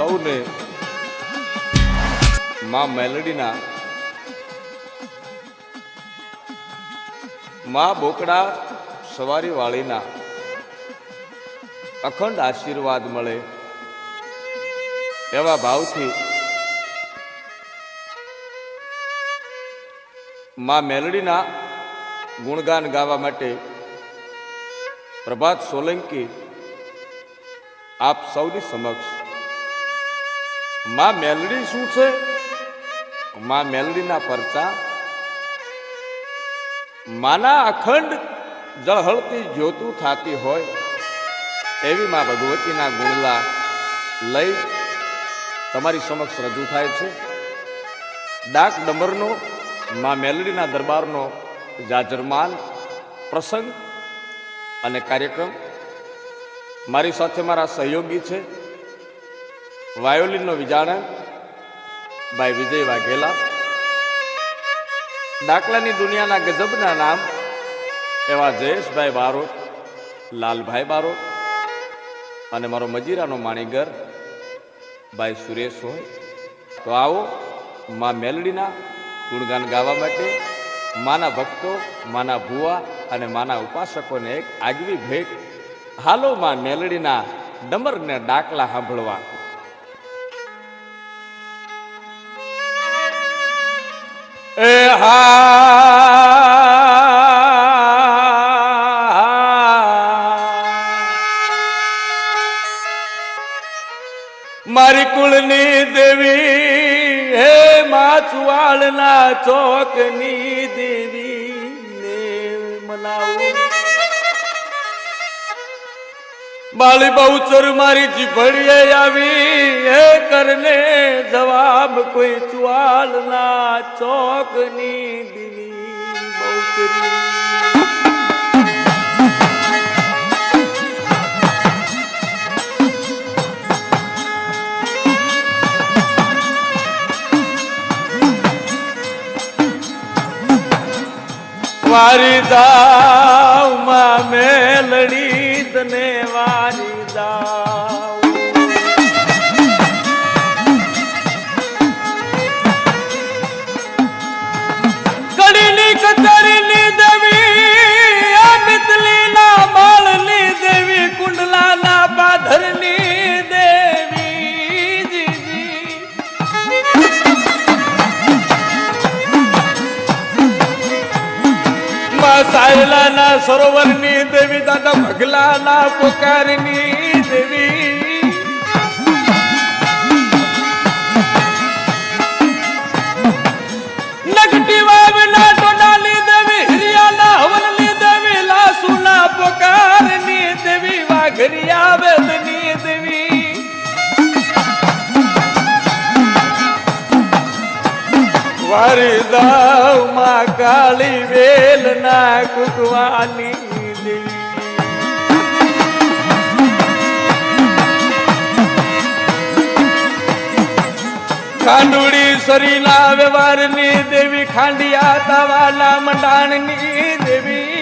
સૌને માં મેલડીના માં બોકડા સવારી વાળીના અખંડ આશીર્વાદ મળે એવા ભાવથી માં મેલડીના ગુણગાન ગાવા માટે પ્રભાત સોલંકી આપ સૌની સમક્ષ માં મેલડી શું છે, માં મેલડીના પરચા, માના અખંડ જળહળતી જ્યોતું થતી હોય એવી માં ભગવતીના ગુણલા લઈ તમારી સમક્ષ રજૂ થાય છે. ડાક ડમરનો માં મેલડીના દરબારનો જાજરમાન પ્રસંગ અને કાર્યક્રમ. મારી સાથે મારા સહયોગી છે વાયોલિનનો વિજાણન ભાઈ વિજય વાઘેલા, ડાકલાની દુનિયાના ગજબના નામ એવા જયેશભાઈ બારોટ, લાલભાઈ બારોટ અને મારો મજીરાનો માણીગર ભાઈ સુરેશ હોય. તો આવો માં મેલડીના ગુણગાન ગાવા માટે માના ભક્તો, માના ભુવા અને માના ઉપાસકોને એક આગવી ભેટ. હાલો માં મેલડીના ડમરને ડાકલા સાંભળવા. એ મારી કુળની દેવી, હે માછવાળના ચોકની દેવી ને મનાવું. બાળી બહુચર મારી જીભડીએ આવી, હે કરને જવાબ કોઈ ચુવાલના ચોકની દેવી બહુચરી. વારી દાવ માં મેલડી તને વારી દાવ. કડીની કતરીની દેવી, આ મિતલીના માળની દેવી, કુંડલાના પાધરની દેવી જીજી. સાયલાના સરોવરની દેવી, દાદા ભગલાના પોકારની દેવી. નગટી વાવના ટોડાની દેવી, હિરિયાના હવનની દેવી, લાસુના પોકારની દેવી, વાઘરિયા વેદની દેવી. વારી દાવ માં કાળી વેલ ના કુકવાની દેવી. ખાંડુડી સરીના વ્યવહારની દેવી, ખાંડિયા તાવાના મંડાણની દેવી.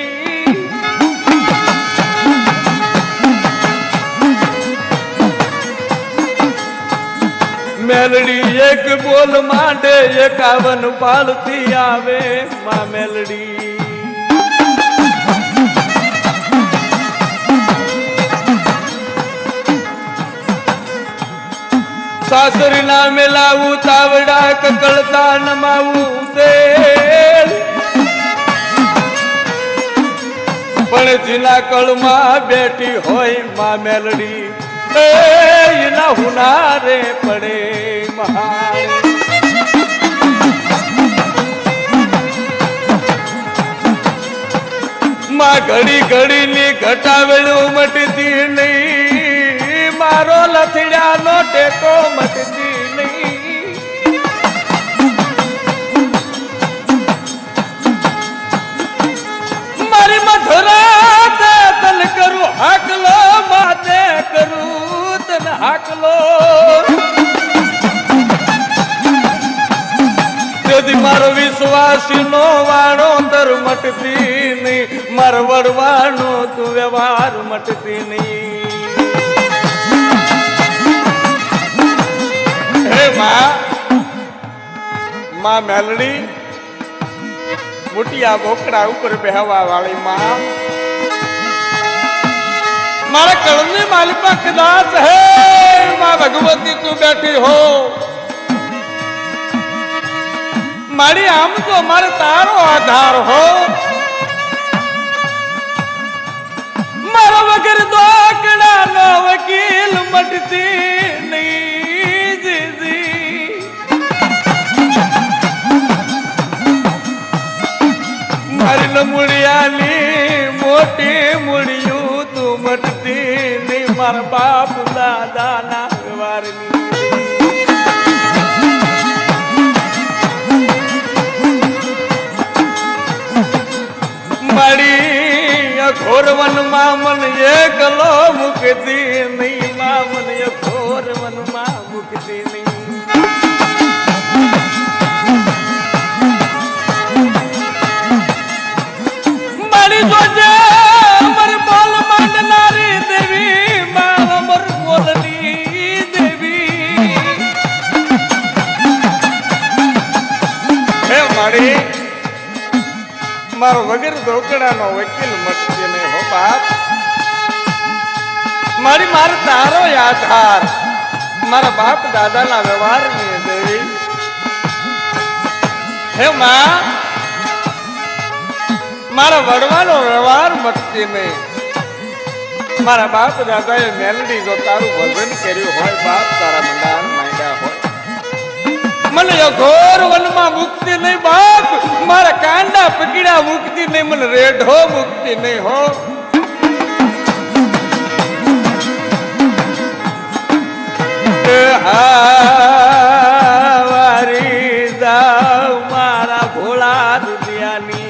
મેલડી એક બોલ માંડે, 51 પાલથી આવે માં મેલડી. સાસરી ના મેલાવું, તાવડા કકળતા નમાવું તેલ. પણ જીના કળમાં બેઠી હોય માં મેલડી, એના હુનારે પડે મહાન. માં ઘડી ઘડીની ઘટાવેલું મટતી નહીં, મારો લથડિયાનો ટેકો મટતી નહીં. મારી મધુરા તન કરું હાકલો, માતે કરું તન હાકલો. તેથી મારો વિશ્વાસી નો વાણો તર મટતી નહીં, મારો વડવાનો તું વ્યવહાર મટતી નહીં. માં મેલડી મોટિયા બોકડા ઉપર બેહવા વાળી માં મારા કળની માલિકા કદાચ હે માં ભગવતી તું બેઠી હો મારી આમ તો મારે તારો આધાર હો મારા વગર દોકડા નો વકીલ મટતી નહીં જીજી મારી લમુડિયાની મોટી મુડિયું તું મટતી નહીં મારા બાપ દાદા ના વ્યવહારની ઘોર વન માં મન એકલો મુકતી નહીં માં મન ઘોર વન માં મુકતી નહીં મારી જોજે અમર બોલ માંડનારી દેવી માં અમર બોલની દેવી હે મારી મારો વગર ધોકડાનો વકીલ મટશે ને હો બાપ મારી માર તારો આધાર મારા બાપ દાદાના વ્યવહારની દેવી હે માં મારા વડવાનો વ્યવહાર મટશે નહીં મારા બાપ દાદાએ મેલડી જો તારું ભજન કર્યું હોય બાપ તારા મંડાણ માંડ્યા હોય મને ઘોર વનમાં મુક્તિ નહીં બાપ મારા કાંડા પકડ્યા મુક્તિ નહીં મને રેઢો મુક્તિ નહીં હો વારી જાવ મારા ભોળા દુનિયાની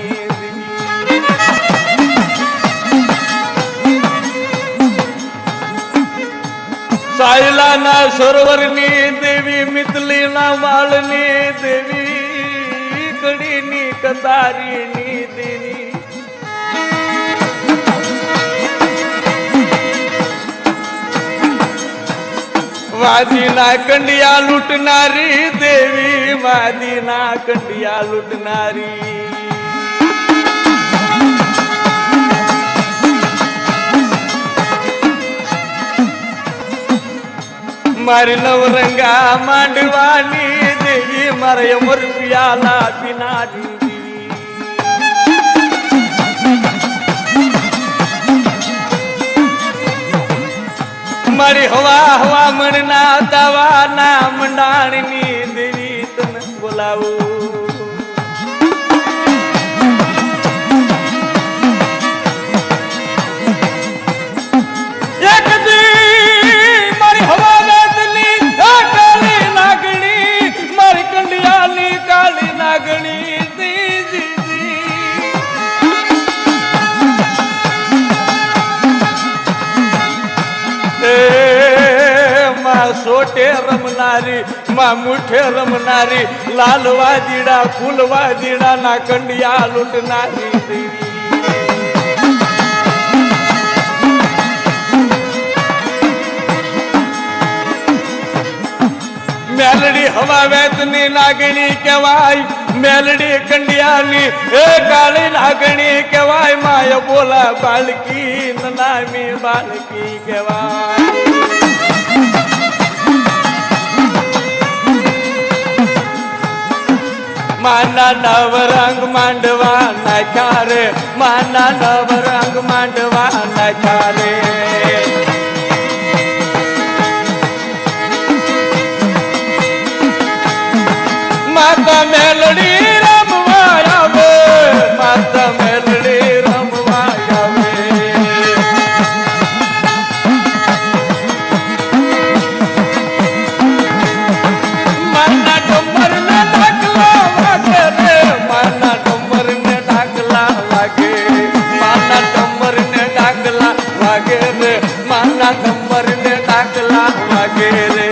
સાયલાના સરોવરની દેવી મિતલીના વાળની દેવી કડીની કતારીની દેવી વાદીના કંડિયા લૂંટનારી દેવી વાદીના કંડિયા લૂંટનારી મારી નવરંગા માંડવાની દેવી મારે અમર પિયાલા પીનારી મારી હવા હવા મણના દવાના મંડાણની દેવી તને બોલાવું સોટે રમનારી માં મુઠે રમનારી લાલ વાજીડા ફૂલ વાજીડા ના કંડિયા લૂંટનારી દેવી મેલડી હવા વેતની નાગણી કહેવાય મેલડી કંડિયાની એ કાળી નાગણી કહેવાય માય બોલા બાળકી નામી બાળકી કહેવાય માના નવરંગ માંડવા નાખ્યા રે માના નવરંગ માંડવા નાખ્યા રે માતા મેલડી રમવા આવે માતા મેલડી રમવા આવે માના ડુમર ને ડાકલા વાગે રે માના ડુમર ને ડાકલા વાગે માના ડુમર ને ડાકલા વાગે રે માના ડુમર ને ડાકલા વાગે રે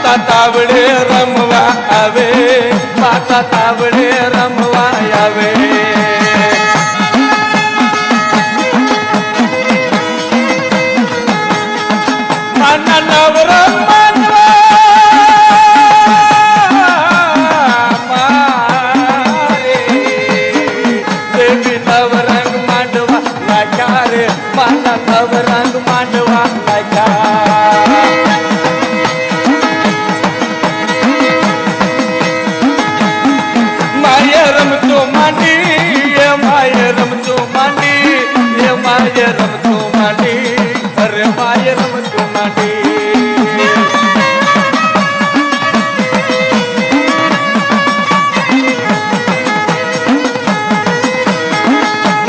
માતા તાવડે રમવા આવે, માતા તાવડે રમવા આવે. માના નવરંગ માનવા મારે, દેવી નવરંગ માંડવા લાગ્યા રે, માના નવરંગ માંડવા લાગ્યા. માય રમતો માંડી, એ માય રમતો માંડી, એ માય રમતો માંડી, અરે માય રમતો માંડી.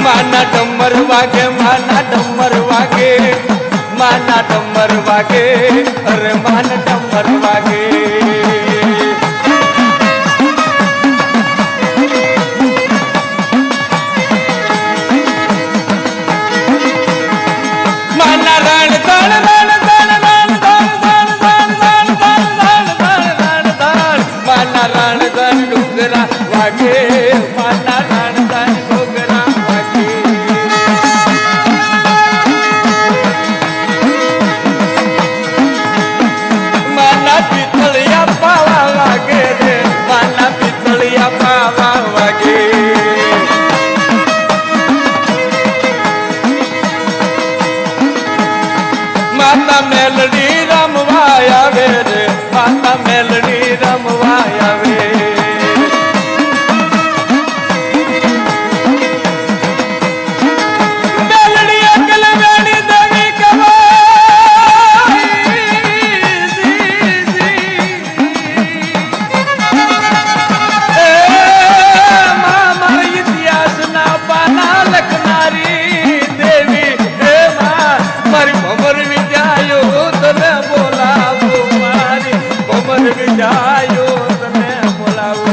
માના ડમર વાગે, માના ડમર વાગે, માના ડમર વાગે, અરે માના ડમર વાગે. માતા મેલડી રમવા આવે રે, માતા મેલડી રમવા આવે. મેલડી અકલ વેણી દેવી કવાય, મામા ઇતિહાસના પાના લખનારી દેવી, હે મારી ભમર વિજાયો તને બોલાવો, મારી ભમર વિજાયો તને બોલાવો.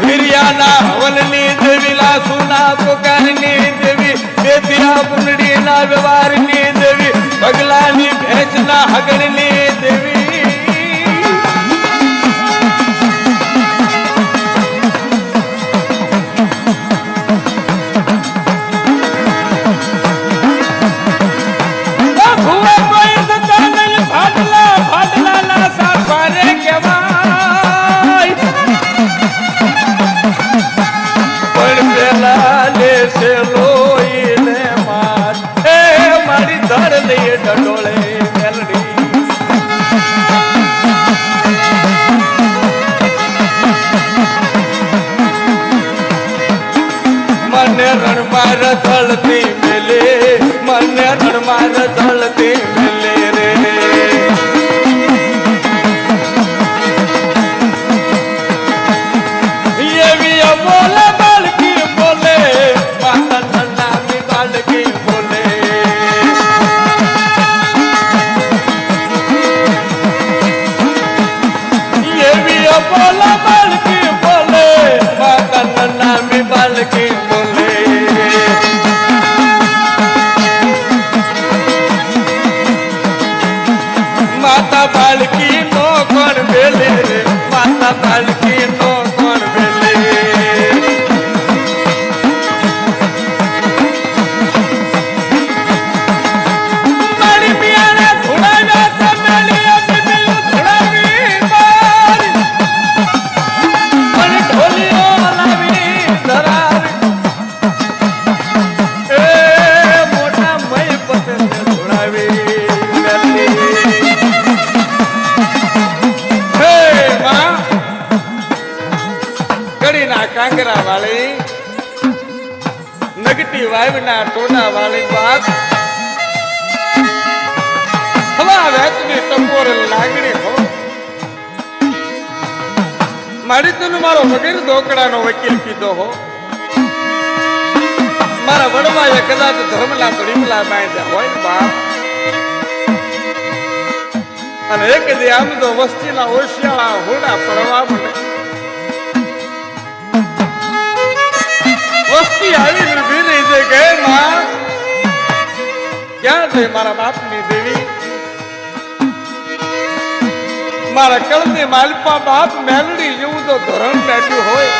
હિરિયાના હવનની દેવી, લાસુના પોકારની દેવી, બેતિયા પુંડળીના વ્યવહારની દેવી, પગલાની ભેંસના હગણની દેવી. પણ પેલા લેશે લોહીને માર, એ મારી ધર લઈએ ઢંઢોળે મેલડી. મને રણમાર ધળતી મેલે, મને રણમાર ધળતી મેલે રે. એવી બોલે બાળકી બોલે, માતા નનામી બાળકી બોલે. એવી બોલે બાળકી બોલે, માતા નનામી બાળકી બોલે. માતા બાળકી નો કોણ બેલે રે, માતા બાળકી નો કોણ બેલે. મારી મિયાને ધોડાવ્યા તો મેલી અબી ધોડાવી મારી, મને ઢોલીઓ લાવી ધરાવી, એ મોટા મય પતંગ ધોડાવી મેલી. કડીના કાંગરા વાળી, નગટી વાવના ટોના વાળી વાત, હવા વેચની ટપોર લાગણી હો. મારી તને મારો વગેર ધોકડાનો વકીલ કીધો હો. મારા વડવાએ કદાચ ધર્મલા તડીમલા બાંધ્યા હોય ને બાપ. અને એક દી આમ તો વસ્તીના ઓશિયાળા હોડા પડવા મને. વસ્તી આવી ઊભી રહી છે કે માં ક્યાં છે મારા બાપની દેવી? મારા કળની માલપા બાપ મેલડી જેવું તો ધોરણ બેઠું હોય.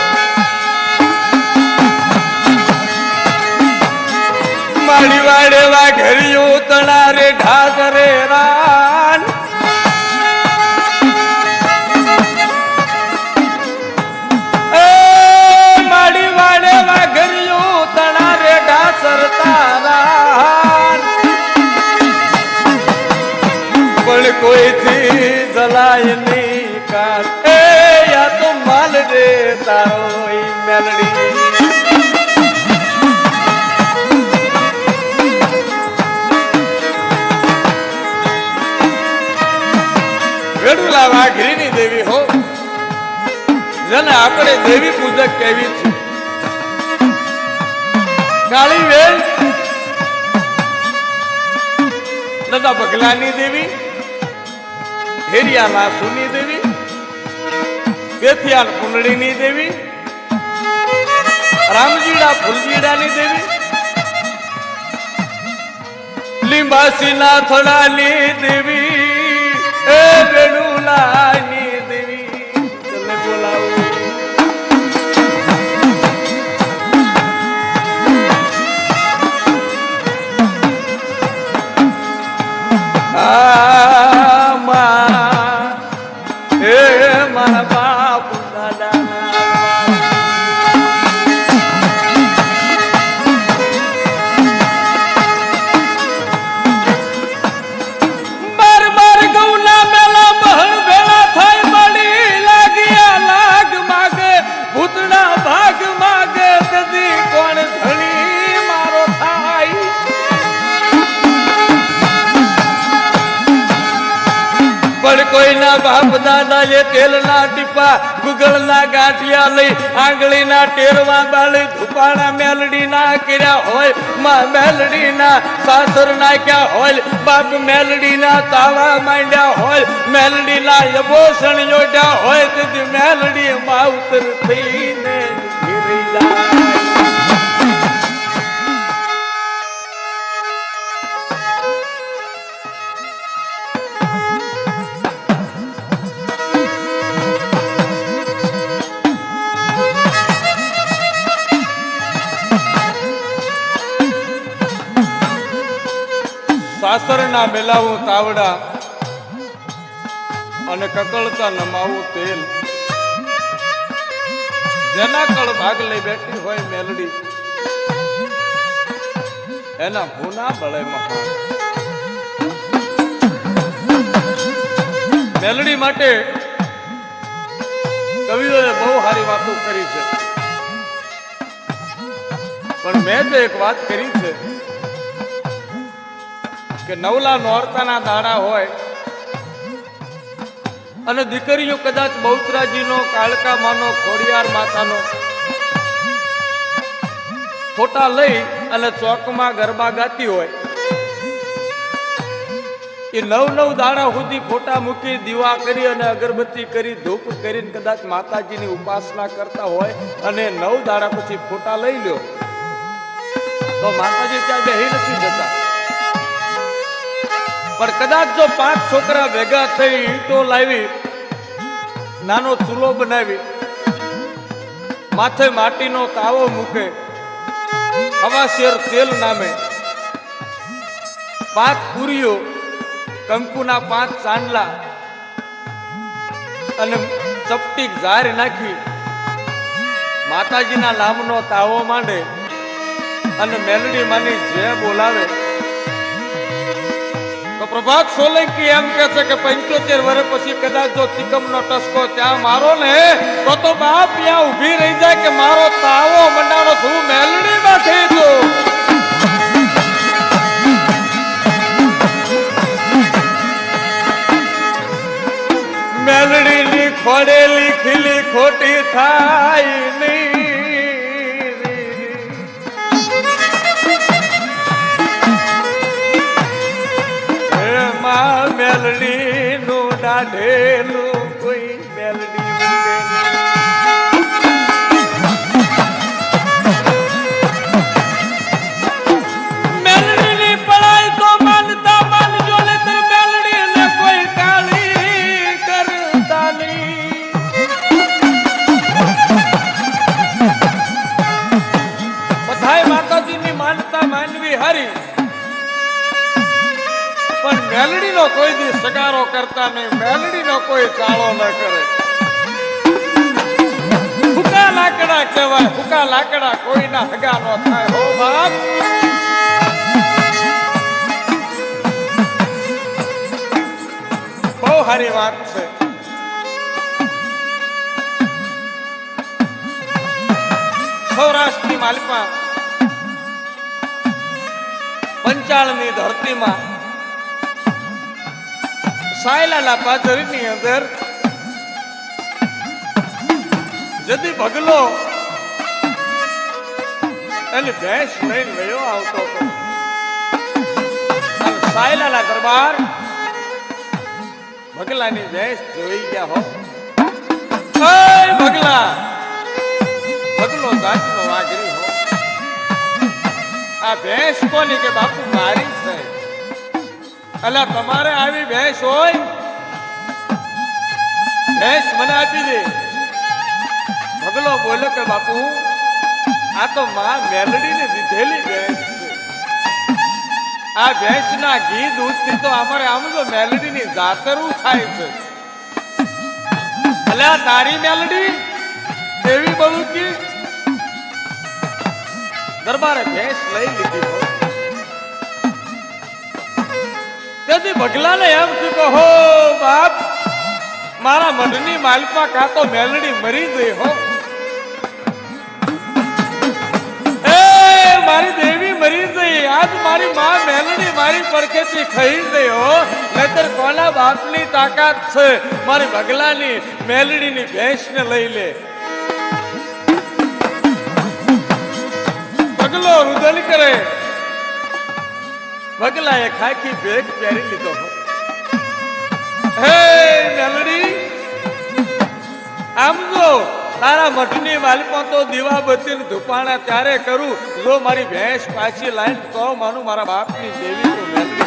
મારી વાડે વાઘરિયો તણા રે ઢાકરે રાન. મારી વાડે વાઘરિયો તણા રે ઢાસર તારાન. પણ કોઈથી જલાય નહીં કાર. એ યા તો માલ રે તારો મેલડી. વેડુલા વાઘરીની દેવી હો, જેને આપણે દેવી પૂજક કહેવી છે. કાળી વેલ દાદા બગલાની દેવી, હેરિયા લાસુની દેવી, બેથિયાન કુંડળીની દેવી, રામજીડા ફૂલજીડાની દેવી, લીંબાસીના થોડાની દેવી, એ વેડુલાની દેવી. તમે બોલાવો. મારા બાપ કોઈના બાપ દાદા એ તેલના ટીપા ગુગળના ગાંઠિયા લઈ આંગળીના ટેરવા બાળી ધુપાણા મેલડી ના કર્યા હોય, માં મેલડી ના સાસર નાખ્યા હોય, બાપ મેલડી ના તાવા માંડ્યા હોય, મેલડી ના યબોસણ યોડ્યા હોય, તેથી મેલડી માવતર થઈને ઘીરી જાય. સાસરના મેલાવું તાવડા અને કકળતા નમાવું તેલ. જેના કળ ભાગ લઈ બેઠી હોય મેલડી, એના ભૂના બળે મહાન. મેલડી માટે કવિઓએ બહુ સારી વાતો કરી છે, પણ મેં તો એક વાત કરી છે કે નવલા નોરતાના દાડા હોય અને દીકરીઓ કદાચ બહુચરાજીનો, કાળકા માનો, ખોડિયાર માતાનો ફોટા લઈ અને ચોકમાં ગરબા ગાતી હોય, એ 9 દાડા સુધી ફોટા મૂકી, દીવા કરી અને અગરબત્તી કરી, ધૂપ કરીને કદાચ માતાજીની ઉપાસના કરતા હોય અને 9 દાડા પછી ફોટા લઈ લ્યો તો માતાજી ત્યાં બેહી નથી જતા. પણ કદાચ જો 5 છોકરા ભેગા થઈ ઈંટો લાવી, નાનો ચૂલો બનાવી, માથે માટીનો તાવો મૂકે, હવાશેર તેલ નામે 5 પૂરીઓ, કંકુના 5 ચાંદલા અને ચપટી ઝાર નાખી માતાજીના નામનો તાવો માંડે અને મેલડી માની જે બોલાવે તો પ્રભાત સોલંકી એમ કે છે કે 75 વર્ષ પછી કદાચ જો તિકમનો ટસકો ત્યાં મારો ને તો બાપ ત્યાં ઊભી રહી જાય કે મારો તાવો મંડાણો છું મેલડી માંથી જો. મેલડીની ખોડેલી ખીલી ખોટી થાય નહીં. મેલડી નું દાઢેલું કોઈ મેલડી મેલડી ની પડાય તો થાય માતાજીની માનતા માનવી હારી, પણ મેલડીનો કોઈ દી સગારો કરતા નહીં, મેલડીનો કોઈ ચાળો ન કરે. હુકા લાકડા કહેવાય, હુકા લાકડા કોઈના હગા નો થાય. હો બાપ, બહુ સારી વાત છે. સૌરાષ્ટ્રની માલિપા પંચાળની ધરતીમાં સાયલાલા પાદરની અંદર જદી ભગલો અને ભેંસ લઈને વયો આવતો હતો. સાયલાલા દરબાર ભગલાની ભેંસ જોઈ ગયા હો. ભગલા, ભગલો જાતનો વાઘરી હો. આ ભેંસ કોની કે બાપુ મારી છે. અલા તમારે આવી ભેંસ હોય, ભેંસ મને આપી દે. ભગલો બોલ્યો કે બાપુ આ તો માં મેલડીને દીધેલી ભેંસ છે. આ ભેંસના ઘી દૂધથી તો અમારે આમ તો મેલડીની જાતરું થાય છે. અલા તારી મેલડી દેવી બહુકી. દરબારે ભેંસ લઈ લીધી. તેથી ભગલાને એમ કીધું, હો બાપ મારા મઢની માલપા કા તો મેલડી મરી ગઈ હો. મારી દેવી મરી ગઈ. આજ મારી માં મેલડી મારી પડખેથી ખાઈ ગઈ હો. નહીતર કોના બાપની તાકાત છે મારી ભગલાની મેલડીની ભેંસને લઈ લે. ભગલો રુદન કરે. ભગલાએ ખાખી ભેગ પહેરી લીધો. હે મેલડી, આમ જો તારા મઠની માલિપા તો દીવાબત્તી ધુપાણા ત્યારે કરું, જો મારી ભેંસ પાછી લાઈન તો માનું મારા બાપની દેવી તો મેલડી.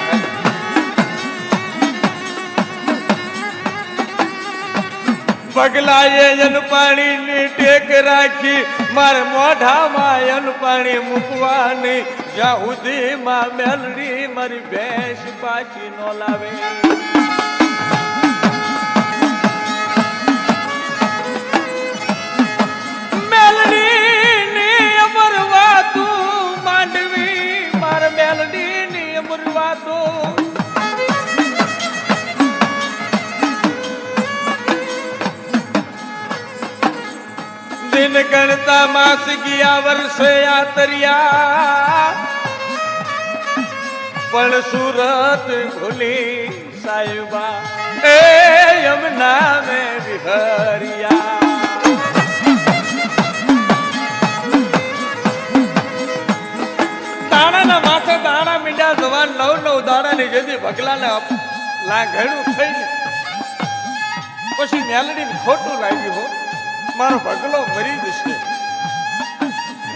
ભગલાએ એન પાણીની ટેક રાખી, મારે મોઢામાં એન પાણી મૂકવાની, જ્યાં સુધી માં મેલડી મારી ભેંસ પાછી નો લાવે. મેલડીની અમર વાતું માંડવી, મારે મેલડીની અમર વાતું. દિન ગણતા માસ ગયા વર્ષે આતરિયા, પણ સુરત ભૂલી સાહેબા એ યમુના મે વિહરિયા. દાણાના માથે દાણા મીંડા જવાન 9 દાણાની જેથી ભગલાને લાંઘણું થઈને પછી મેલડીને ખોટું લાગ્યું હો. મારો ભગલો મરી જશે.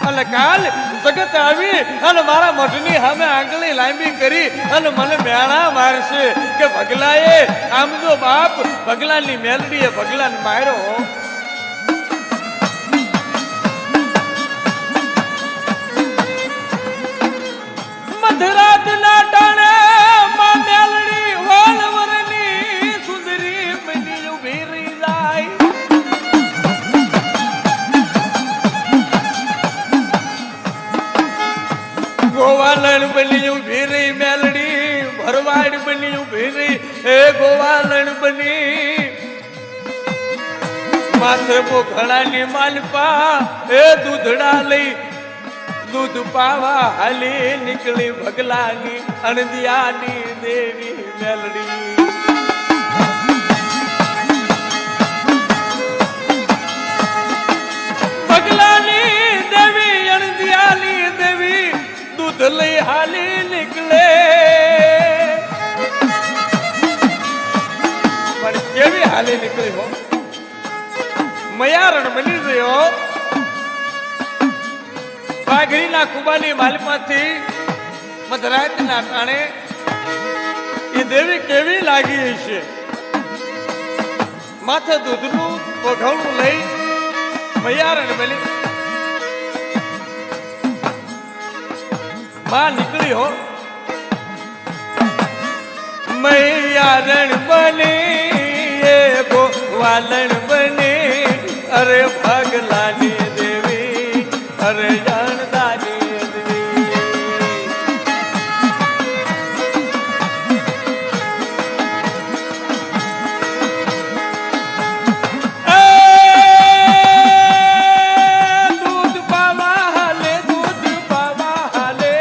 એટલે કાલ જગત આવી અને મારા મઠની સામે આંગળી લાંબી કરી અને મને મેણા મારશે કે ભગલાએ આમ જો બાપ ભગલાની મેલડીએ ભગલાને માર્યો. મધરાત ના ટાણે માં મેલડી વાલવરની સુંદરી બની ઉભી રહી જાય. ગોવાલણ બની ઉભી રહી મેલડી, ભરવાડ બની ઉભી રહી. હે ગોવાલણ બની માથે મોઘણાની માલપા એ દૂધડા લઈ દૂધ પાવા હાલી નીકળી ભગલાની અણદિયાની દેવી મેલડી. ભગલાની દેવી અણદિયાની દેવી દૂધ લઈ હાલી નીકળે. પણ કેવી હાલી નીકળી હો. મયારણ બની ગયો. વાઘરીના કુબાની માલમાંથી મધરાતના ટાણે એ દેવી કેવી લાગી છે. માથે દૂધનું પોઘવણું લઈ મયારણ બની માં નીકળી હો મૈયા રણ બને એ વાલણ બને અરે પગલાની દેવી અરે જાણદાની દેવી દૂધ પાવા હાલે દૂધ પાવા હાલે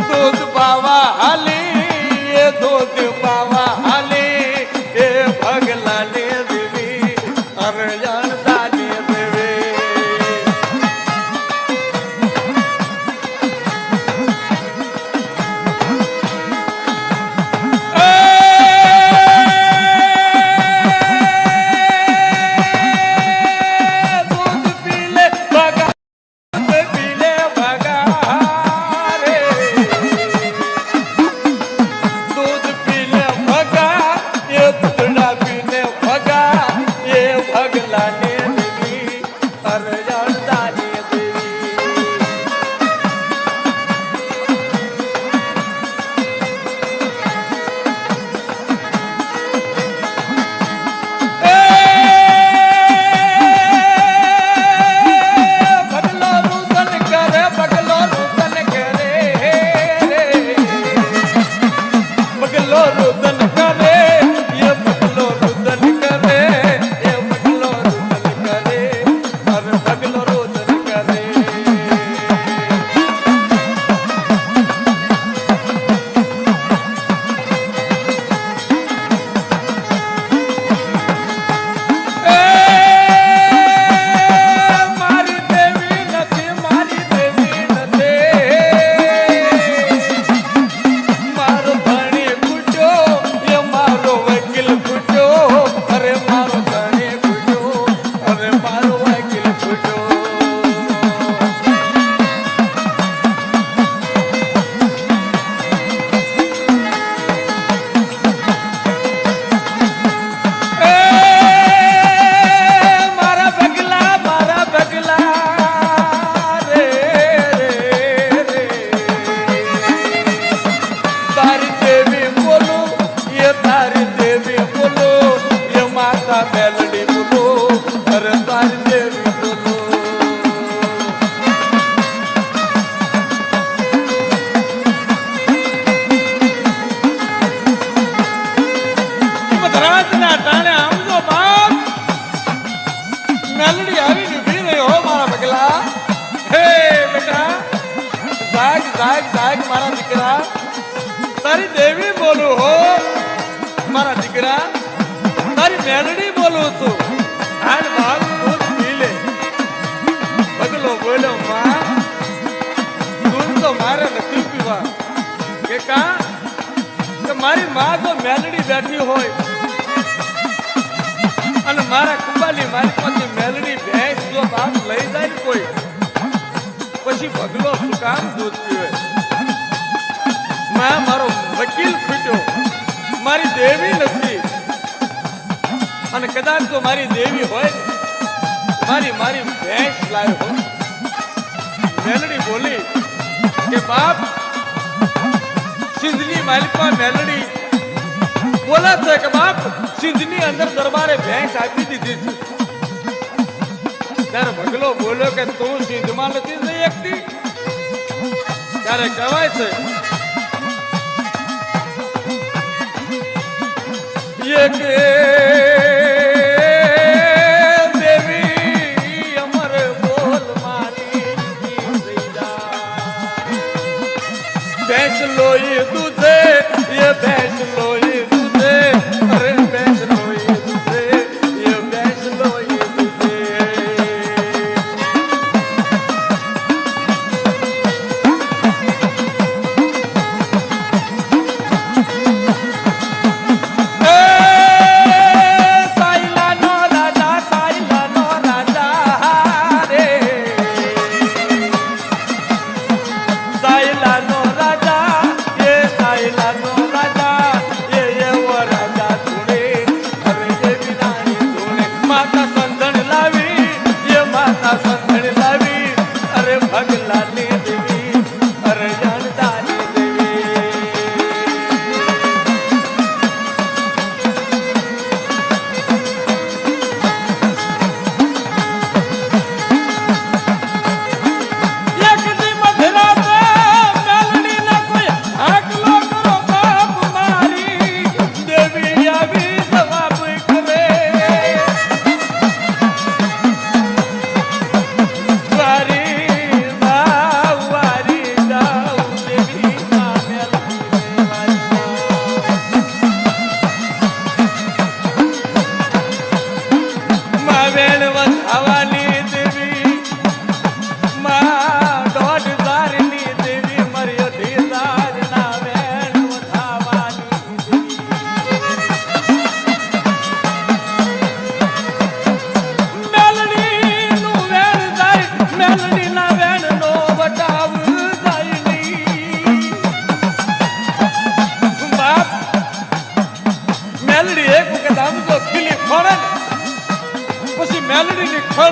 દૂધ પાવા હાલે દૂધ પાવા હાલે એ ભગલાને દેવી અરે જાણદાની દેવી દૂધ પીલે ભગા પીલે ભગા રે દૂધ પીલે ભગા એ દૂધડા પીને ભગા એ ભગલાને દેવી અરે જાણદાની દેવી બગલો રૂદન કરે બગલો રૂદન કરે બગલો રૂદન કરે એ બગલો રૂદન કરે એ બગલો રૂદન કરે અરે બગલો રૂદન કરે મારી દેવી નથી મારી દેવી નથી મારો ધણી ખૂટ્યો એ મારો વકીલ ખૂટ્યો અરે મારો ધણી ખૂટ્યો અરે મારો વકીલ ખૂટ્યો મારા બગલા રે તારી દેવી બોલો એ તારી દેવી બોલો એ માતા મેલડી બોલો અરે તારી દેવી બોલો મધરાજના ટાણે આમ જો બાપ મેલડી આવીને ઊભી રહી હો મારા બગલા હે બેટા જાગ જાગ જાગ મારા દીકરા તારી દેવી બોલું હો મારા દીકરા તારી મેલડી બોલું છું હાલ બાપ દૂધ પી લે બગલો બોલ્યો માં દૂધ તો મારે નથી પીવા કે કા કે મારી માં તો મેલડી બેઠી હોય અને મારા કુંબાલી મારી પાસે મેલડી ભેંસ જો બાપ લઈ જાય ને કોઈ પછી બગલો શું કામ દૂધ પીવે માં મારો વકીલ ખૂટ્યો મારી દેવી નથી અને કદાચ તો મારી દેવી હોય મારી મારી ભેંસ લાવ્યો હોય મેલડી બોલી કે બાપ સિંધની માલિકા મેલડી બોલા છે કે બાપ સિંધની અંદર દરબારે ભેંસ આપી દીધી છે ત્યારે બગલો બોલ્યો કે તું સિંધમાં નથી જઈ શકતી ત્યારે કહેવાય છે એક દેવી અમર બોલ મારી ભેંસ લોહી દૂધે એ ભેંસ લોહી દૂધે અરે ભેંસ લોહી દૂધે એ ભેંસ લોહી દૂધે માતા સંધણ લાવી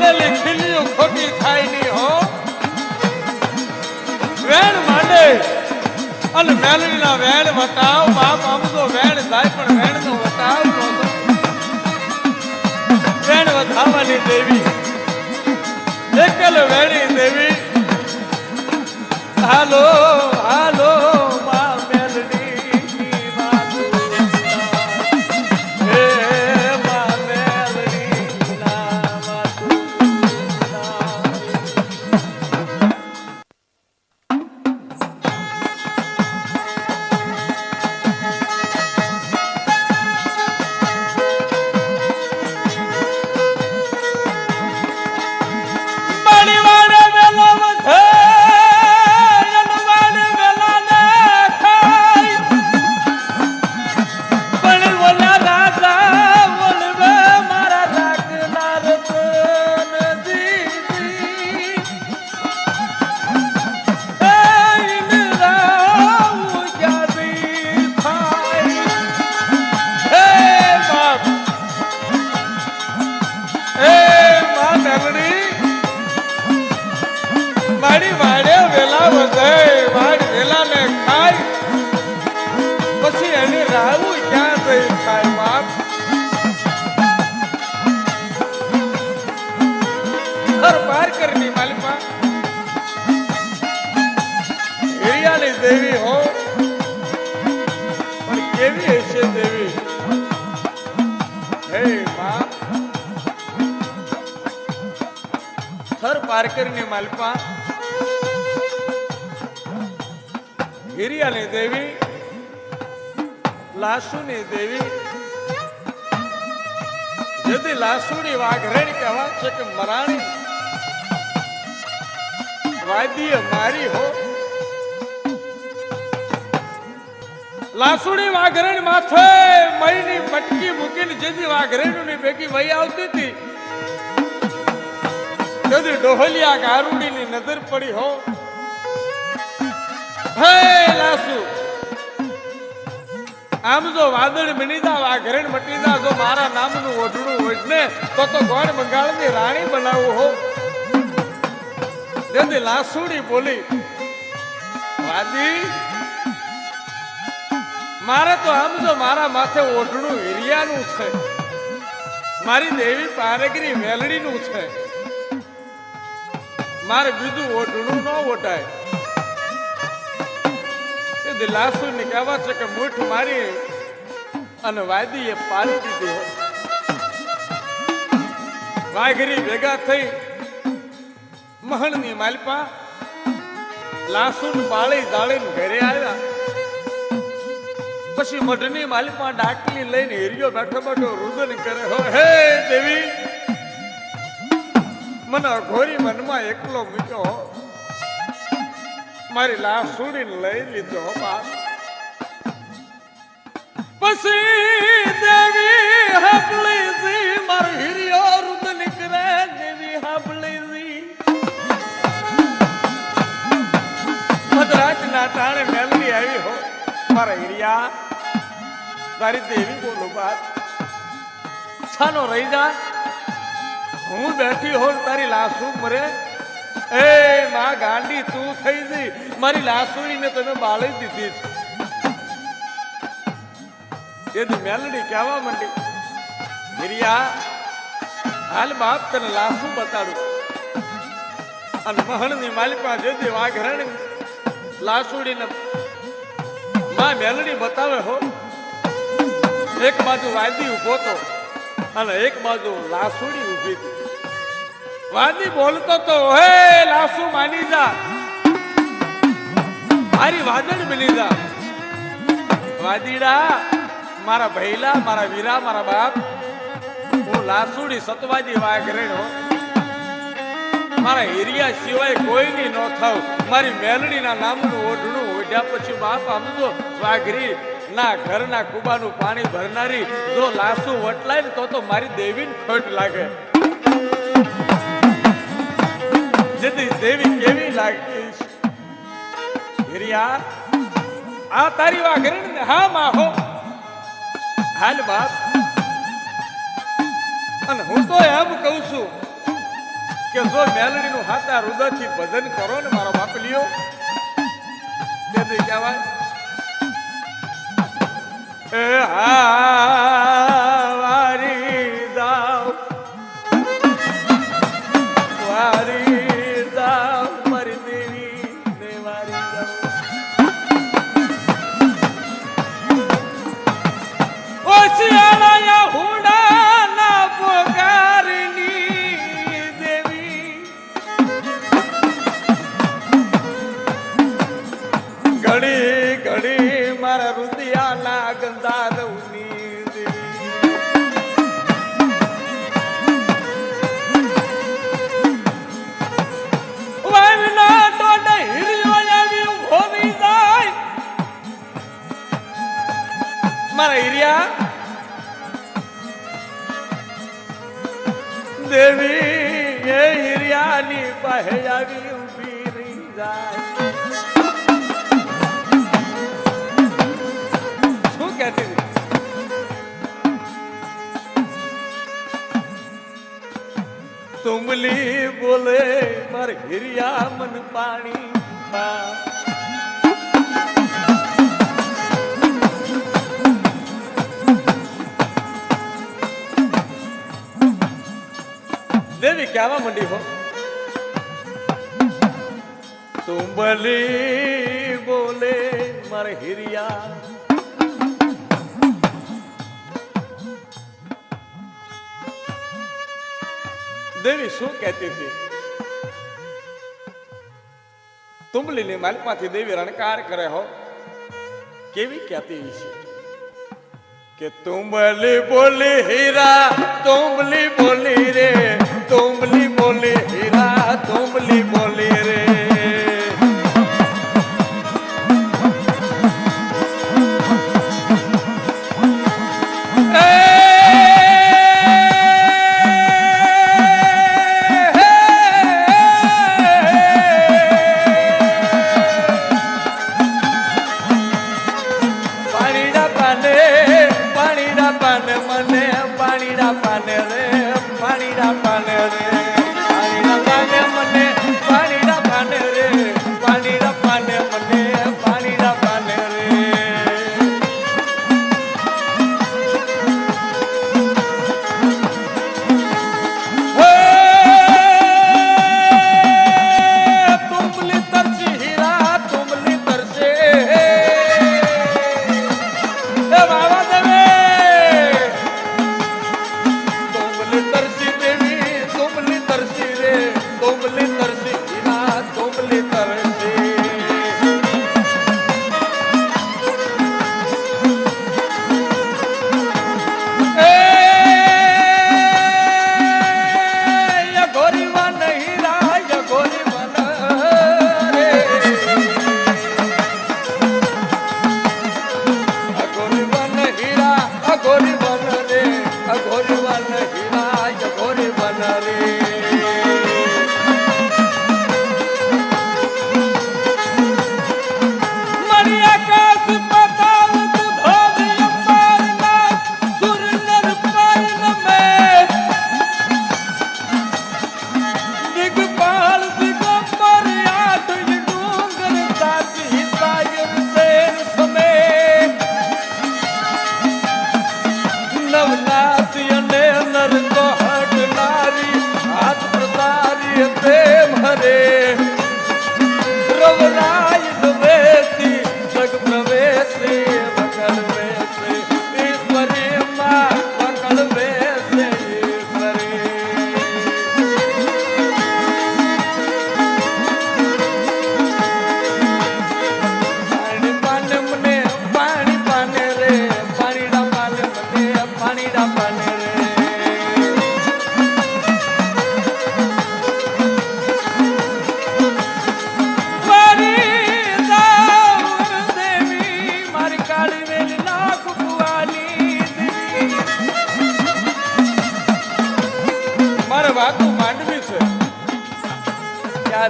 ખોલેલી ખીલીઓ ખોટી થાય નહીં હો. વેણ માંડે અને મેલડીના વેણ વટાવ બાપ આમ તો વેણ જાય પણ વેણ નો વટાવ નહોતો. વેણ વધાવાની દેવી એકલ વેણી દેવી હાલો હાલો માં મેલડી વાત હે માં મેલડી ના વાત. દેવી હો પણ કેવી હશે દેવી હે માં થર પારકરની માલપા હિરિયાની દેવી લાસુની દેવી यदि लासुड़ी वाघरण कहा છે કે મરાણી વાદ્ય મારી હો લાસુડી વાઘરણ માથે મઈની મટકી મૂકીને જેથી વાઘરણની ભેગી વહી આવતી હતી તેથી ડોહલિયા ગારુડીની નજર પડી હો હે લાસુ આમ જો વાદળ બનીદા વાઘરણ મટીદા જો મારા નામનું ઓઢણું હોય ને તો ગોળ બંગાળની રાણી બનાવું હો જેથી લાસુડી બોલી વાદી મારે તો આમ જો મારા માથે ઓઢણું હિરિયાનું છે મારી દેવી પારગરી મેલડીનું છે મારે બીજું ઓઢણું ન ઓઢાય કે લાસુ ને કહેવા છે કે મૂઠ મારી અને વાદી એ પાડી દીધી હોય વાઘરી ભેગા થઈ મહણની માલપા લાસુ બાળી દાળીને ઘરે આવ્યા પછી મઢની માલપા ડાકલી લઈને હિરિયો બેઠો બેઠો રુદન કરે હો હે દેવી મને અઘોરી મનમાં એકલો મૂક્યો મારી લાસુડીને લઈ લીધો બાપ પછી દેવી હાબળી જી મારો હિરિયો રુદન કરે દેવી હાબળી જી મધરાજના ટાણે મેલડી આવી હો મારા હિરિયા તારી દેવી બોલો બાત છાનો રહી જા હું બેઠી હો તારી લાસુ મરે એ માં ગાંડી તું થઈ ગઈ મારી લાસુડીને તમે બાળી દીધી છે એની મેલડી કહેવા માંડી હિરિયા હાલ બાપ તને લાસુ બતાડું અને મહણની માલિકા જેથી વાઘરણ લાસુડીને માં મેલડી બતાવે હો એક બાજુ વાદી ઉભો તો અને એક બાજુ લાસુડી ઉભી હતી વાદી બોલતો તો હે લાસુ માની જા મારી વાદળ બની જા વાદીડા મારા ભૈલા મારા વીરા મારા બાપ હું લાસુડી સતવાદી વાઘરણ હો મારા હિરિયા સિવાય કોઈની ન થાવ મારી મેલડીના નામનું ઓઢણું ઓઢ્યા પછી બાપ સમજો વાઘરી ના ઘરના કુબાનું પાણી ભરનારી જો લાસુ વટલાય ને તો મારી દેવીને ખોટ લાગે જેથી દેવી કેવી લાગતી હિરિયા આ તારી વાઘરી ને હા માહો હાલ બાપ અને હું તો એમ કહું છું કે જો મેલડીનું હાથા હૃદયથી ભજન કરો ને મારો બાપ લ્યો તેથી કહેવાય એ વારી જાવ મારી દેવી ને વારી જાવ ઓશિયાળા હુડા ના પોકારની દેવી ઘડી ઘડી મારા રુદિયાના ગંધારવની દેવી વાવના ટોડે હિરિયો આવી હોવી જાય મારા હિરિયા દેવી એ હિરિયાની પાસે આવી ઊભી રહી જાય શું કહેતી તુમલી બોલે માર હિરિયા મન પાણી દેવી કહેવા માંડી હો તુંબલી બોલે મારે હિરિયા દેવી શું કહેતી હતી તુંબલી ની માલિકમાંથી દેવી રણકાર કરે હો કેવી કહેતી છે કે તુંબલી બોલી હીરા તુંબલી બોલી રે તુંબલી બોલી હીરા તુંબલી બોલી રે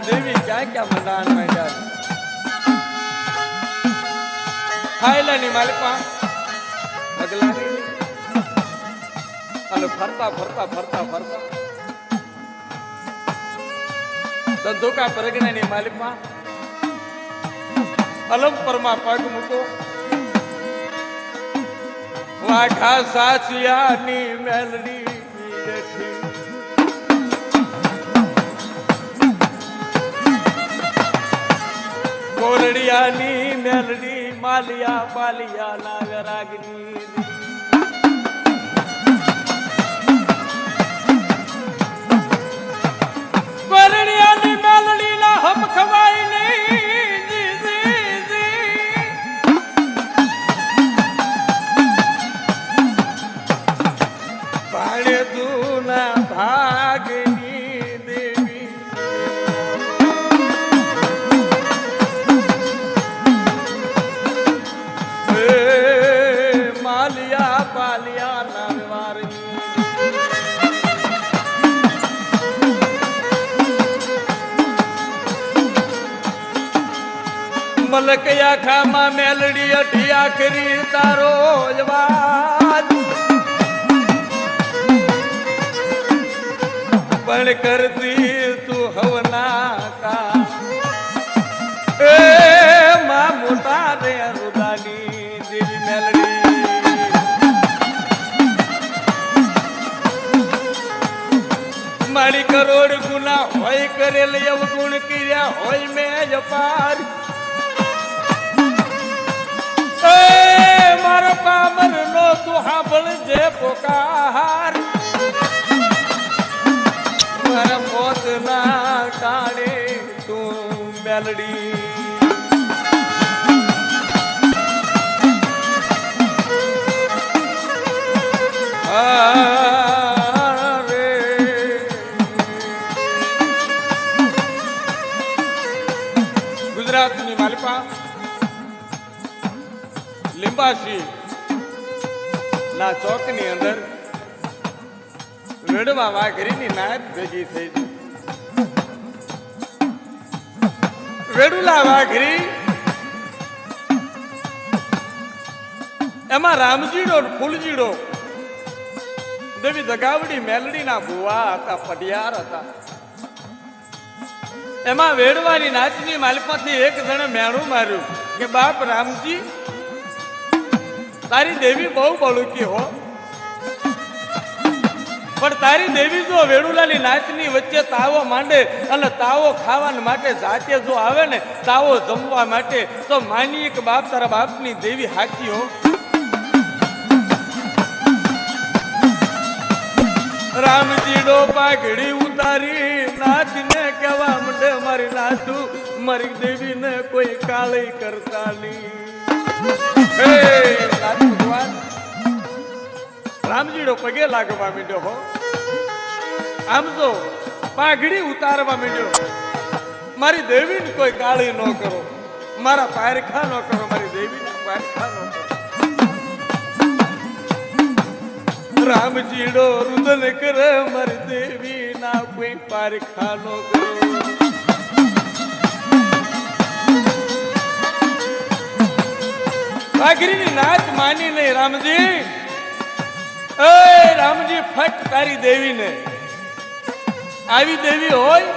देवी क्या क्या मैदान में जा ખાયલાની માલિકમાં પગલાની અને ફરતા ફરતા ફરતા ફરતા ધોકા પરગણાની માલિકમાં અલમ પરમાં પગ મૂકો. વાઘા સાચિયાની મેલડી બેઠી, કોરડિયાની મેલડી માલિયા પાલિયા ના વરાગની. કોરડિયાની મેલડી ના હમ ખવાય નહીં. ભાણે દૂના ભાગની દેવી, માલિયા પાલિયા ના વારની. મલકયા ખામાં મેલડી અઢી આખરી તારો જવાજ, પણ કરતી તું હવના કા. એ માં મોટા રે રુદાની દેવી મેલડી, મારી કરોડ ગુના હોય કરેલ અવગુણ કર્યા હોય મેં અપાર. મારો પામર નો તું સાંભળ જે પોકાર, મારા મોત ના કાળે તું મેલડી. ગુજરાતની માલિપા લીંબાસી ના ચોકની અંદર વેડવા વાઘરીની નાયત ભેગી થઈ છે. વેડુલા વાઘરી એમાં રામજીડો ફૂલજીડો દેવી દગાવડી મેલડીના ભુવા હતા, પઢિયાર હતા. એમાં વેડવાની નાચની માલિકમાંથી એક જણે મેણું માર્યું કે બાપ રામજી, તારી દેવી બહુ બળુકી હો, પણ તારી દેવી જો વેડુલાની નાચની વચ્ચે તાવો માંડે અને તાવો ખાવા માટે જાતે જો આવે ને તાવો જમવા માટે, તો માનીએ કે બાપ તારા બાપની દેવી હાચી હો. રામજીડો પાઘડી ઉતારી નાચને કહેવા માંડે, મારી નાચું મારી દેવીને કોઈ કાળી કરતા નહીં. હે નાચ ભગવાન, રામજીડો પગે લાગવા માંડ્યો હો. આમ તો પાઘડી ઉતારવા માંડ્યો, મારી દેવીને કોઈ કાળી ન કરો, મારા પારખા ન કરો, મારી દેવીને પારખા ન કરો. રામજીડો રુદન કરે, મારી દેવી ના કોઈ પારખા ન કરો. પાઘડીની નાચ માની નહીં રામજી. એ રામજી ફટ તારી દેવીને, આવી દેવી હોય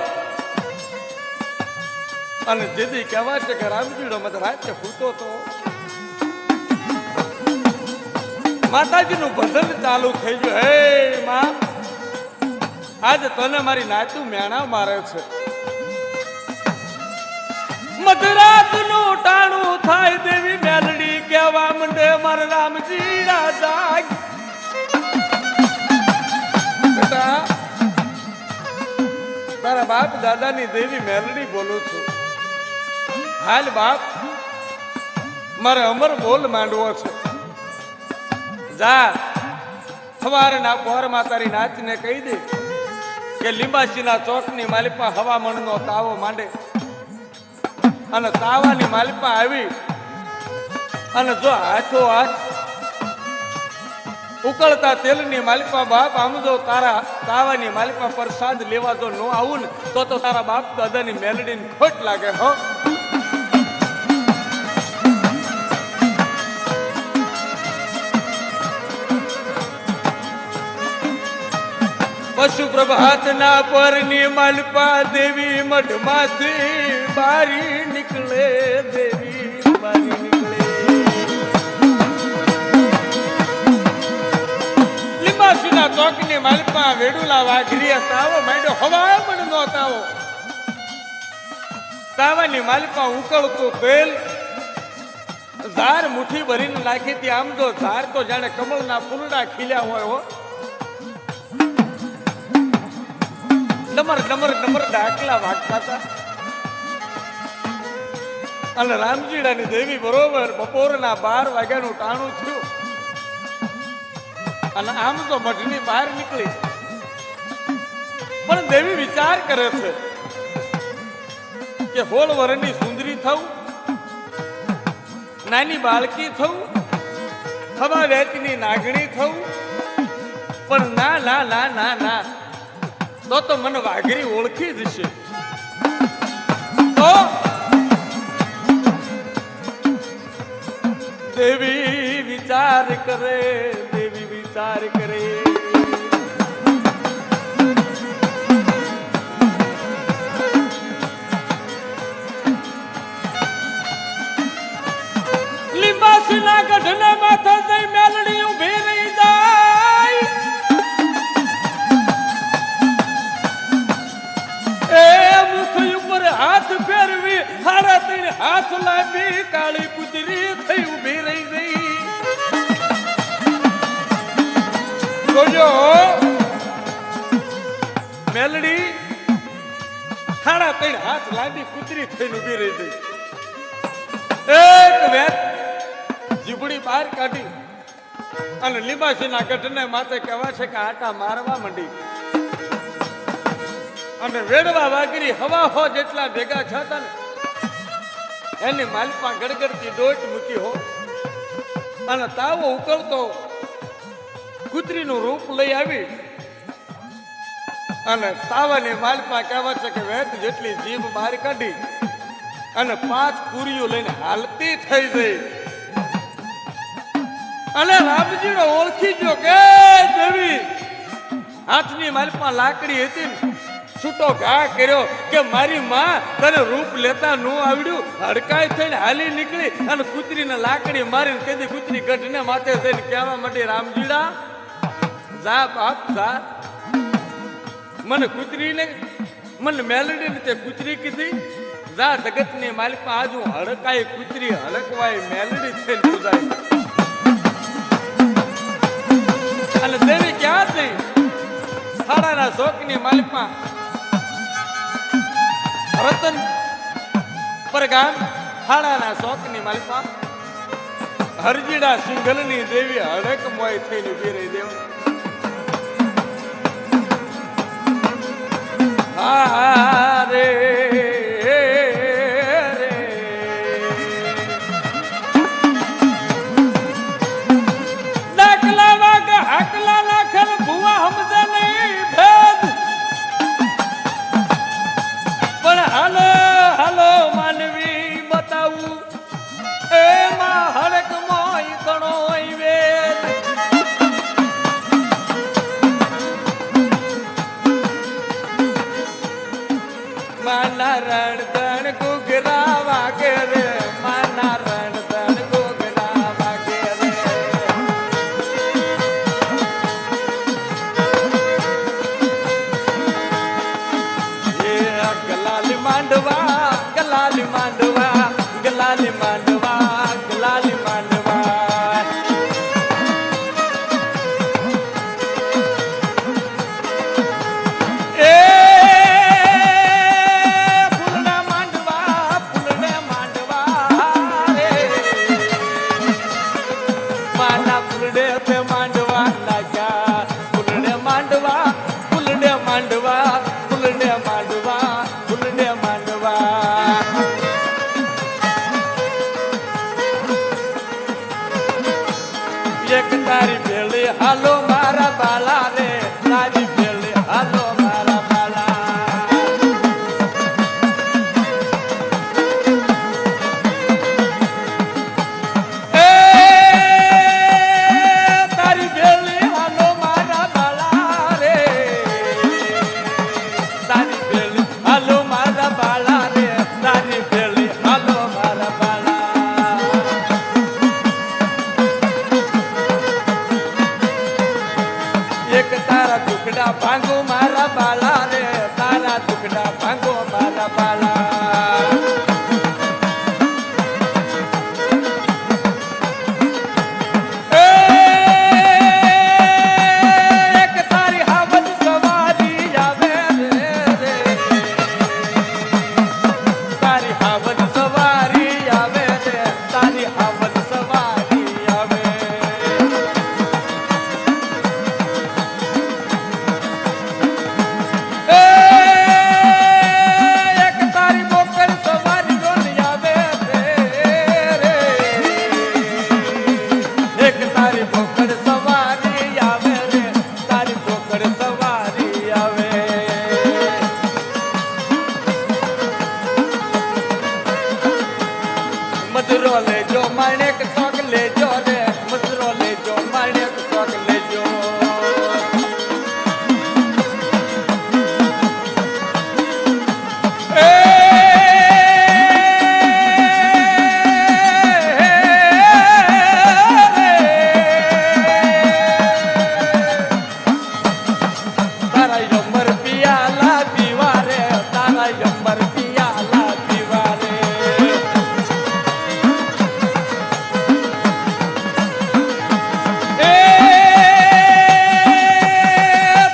અને જેથી કહેવા છે કે રામજીડો મધરાતે ફૂટો તો માતાજીનું ભજન ચાલુ થઈ ગયું. હે માં, આજ તને મારી નાચું મેણા મારે છે. મધરાતનું ટાણું થાય દેવી મેલડી કહેવા માંડે, મારા રામજી રાજા. બેટા, તારા બાપ દાદાની દેવી મેલડી બોલું છું. હાલ બાપ, મારે અમર બોલ માંડવો છે. જા સવારના પહોરમાં તારી નાચને કહી દે કે લીંબાસીના ચોકની માલિપા હવામણનો તાવો માંડે, અને તાવાની માલિપા આવી અને જો હાથો હાથ ઉકળતા તેલની માલિપા બાપ આમ જો તારા તાવાની માલિપા પ્રસાદ લેવા જો ન આવું ને તો તારા બાપ દાદાની મેલડીને ખોટ લાગે હો. પશુ પ્રભાતના પરની માલપા દેવી મઠમાંથી બારી નીકળે, દેવી બારી નીકળે. લીંબાસુના ચોકની માલપા વેડુલા વાઘરીયા તાવો માંડ્યો, હવા પણ નો તાવો. તાવાની માલપા ઉકળતું તેલ ઝાર મુઠ્ઠી ભરીને નાખી હતી. આમ તો ઝાર તો જાણે કમળના ફૂલડા ખીલ્યા હોય હો. ડમર ડમર ડમર ડાકલા વાગતા હતા. અને રામજીડાની દેવી બરોબર બપોરના 12 વાગ્યાનું ટાણું થયું અને આમ તો મઠની બહાર નીકળી. પણ દેવી વિચાર કરે છે કે 16 વર્ષની સુંદરી થવું, નાની બાળકી થવું, ખભા વેચની નાગણી થવું, પણ ના ના ના ના ના, તો મને વાઘરી ઓળખી જશે. તો દેવી વિચાર કરે, દેવી વિચાર કરે. લીંબાસના ગઢના માથે જઈ મેલડી ઊભી રહી જાય. એ મુખ ઉપર હાથ ફેરવી હારા તઈને હાથ લાંબી કાળી કુતરી થઈ ઊભી રહી ગઈ. જોજો મેલડી હારા તઈને હાથ લાંબી કુતરી થઈને ઊભી રહી ગઈ. એક વેત જીબડી બહાર કાઢી અને લીંબાસીના ગઢને માથે કહેવા છે કે આટા મારવા માંડી. અને વેડવા વાગરી હવા હો જેટલા ભેગા થતા ને એની માલપા ગડગડતી દોટ મૂકી હો. અને તાવો ઉકળતો કૂતરીનું રૂપ લઈ આવી અને તાવાની માલપા કહેવા છે કે વેત જેટલી જીભ બહાર કાઢી અને 5 કુરીઓ લઈને હાલતી થઈ ગઈ. અને રામજીનો ઓળખી ગયો કે દેવી હાથની માલપા લાકડી હતી ને છૂટો ઘા કર્યો કે મારી માં તને રૂપ લેતા નો આવડ્યું. હડકાઈ થઈને હાલી નીકળી અને કૂતરીને લાકડી મારીને કદી કૂતરી ગઢને માથે થઈને કહેવા માંડી, રામજીડા જા બાપ જા. મને કૂતરીને મને મેલડીને તે કૂતરી કીધી. જા જગતની માલિકમાં આજ હું હડકાઈ કૂતરી હડકવાય મેલડી થઈને પૂજાય. અને દેવી ક્યાં થઈ? થાળાના શોકની માલિકમાં રતન પરગામ થાળાના શોકની માલિકમાં હરજીડા સિંગલની દેવી હડક મોય થઈને ઉભી રહી. દેવ હા રે માંડવા બાલા એક તારી હાવજ સવારી આવે રે તારી હાવજ સવારી આવે રે તારી હાવજ સવારી આવે એક તારી બોકડ સવારી રોની આવે રે એક તારી બોકડ સવારી આવે રે તારી બોકડ સવારી આવે મધુરો લેજો માણેક ચોક લેજો રે મધુરો લેજો માણેક ચોક લેજો તારા યમર પિયાલા પીવા રે તારા યમર પિયાલા પીવા રે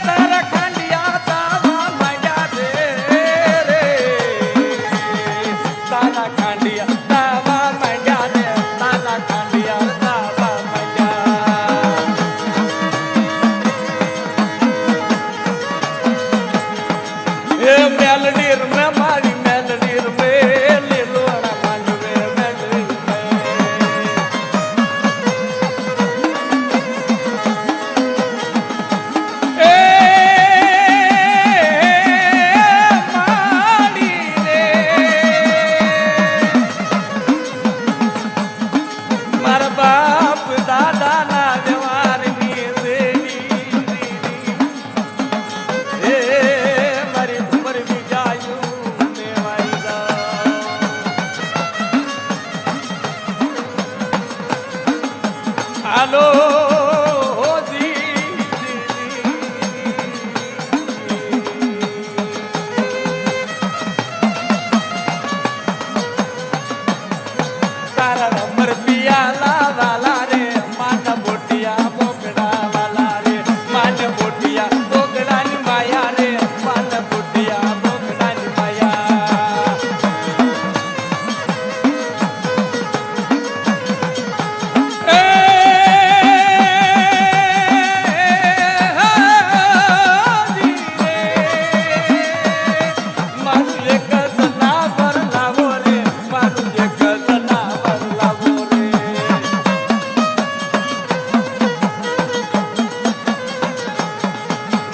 તારા ખાંડિયા તાવા માંડ્યા રે તારા ખાંડિયા તાવા માંડ્યા રે તારા ખાંડિયા તાવા માંડ્યા એ મેલડી રમે મારી મેલડી રમે લીલોડા માંડવે મેલડી રમે એ માડી રે મારા બાપ દાદા ના વ્યવહારની દેડી એ મારી ઉંમર વિજાયું ને વાયદા હાલો તારા નંબર પિયાલા વાલા રે માના બોટિયા બોકડા વાલા રે માના બોટિયા બોકડાની માયા રે માના બોટિયા બોકડાની માયા એ મારું એક જનાવર લાવો રે મારું એક જનાવર લાવો રે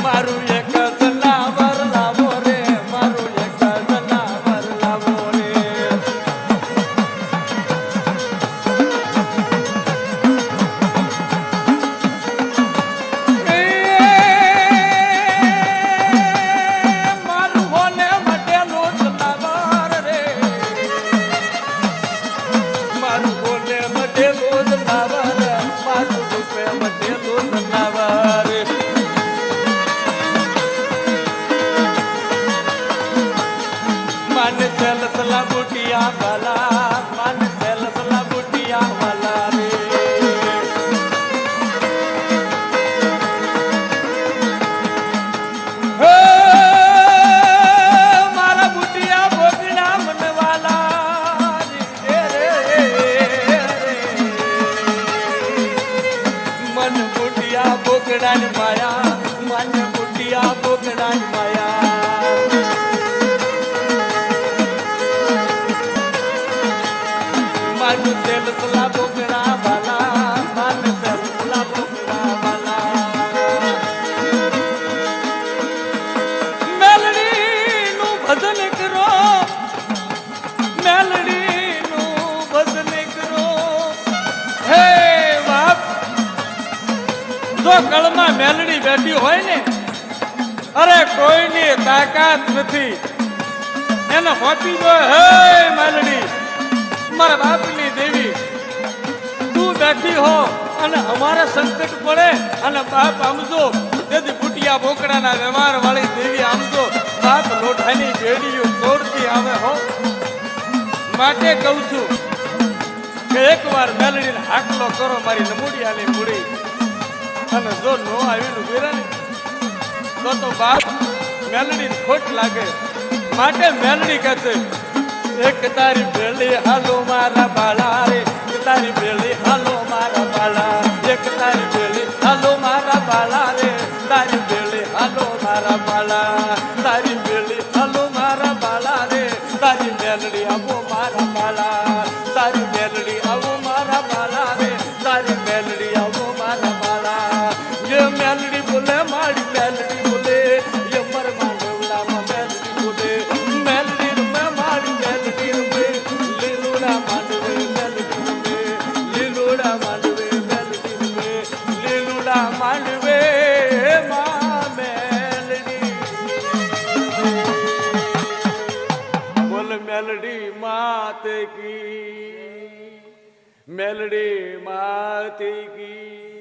મારું એક જનાવર લાવો રે મારું એક જનાવર લાવો રે મારું હોને મટેલું જનાવર રે મારું હોને મટેલું જનાવર મારું રૂપે મટેલું જનાવર માને સેલસલા બુટિયા વાલા માને સેલસલા બુટિયા વાલા રે હે મારા બુટિયા બોગડા મનવાલા રે મન બુટિયા બોગડાની માયા મન બુટિયા બોગડાની માયા માનું સેલસલા બોગડા વાલા માનું સેલસલા બોગડા વાલા મેલડીનું ભજન કરો મેલડીનું ભજન કરો હે બાપ જો કળમાં મેલડી બેઠી હોય ને અરે કોઈની તાકાત નથી એને હોતી જો હે મેલડી મારા બાપની દેવી તું બેઠી હો અને અમારે સંકટ પડે અને બાપ આમજો તેથી બુટિયા બોકડાના વ્યવહાર વાળી દેવી આમજો બાપ લોઠાની બેડીઓ તોડતી આમ માટે કહું છું કે એકવાર મેલડીને હાકલો કરો મારી નમૂડિયાની મૂડી, અને જો નો આવીને ગીરે ને તો બાપ મેલડીને ખોટ લાગે. માટે મેલડી કહે છે એક તારી ભેળી હાલો મારા બાળા રે, તારી ભેળી હાલો મારા બાળા, એક તારી ભેળી હાલો મારા બાળા રે, તારી ભેળી હાલો મારા બાળા, તારી ભેળી હાલો મારા બાળા રે, તારી મેલડી આવો મારા બાળા, તારી મેલડી આવો મારા બાળા રે, તારી મેલડી આવો મારા બાળા. જે મેલડી બોલે મારી મેલડી બોલે, એ મર માંડવડામાં મેલડી બોલે, મેલડી રમે મારી મેલડી રમે, લીલુડા માંડવે મેલડી રમે, લીલુડા માંડવે મેલડી રમે, લીલુડા માંડવે માં મેલડી. બોલ મેલડી માત કી, મેલડી માત કી.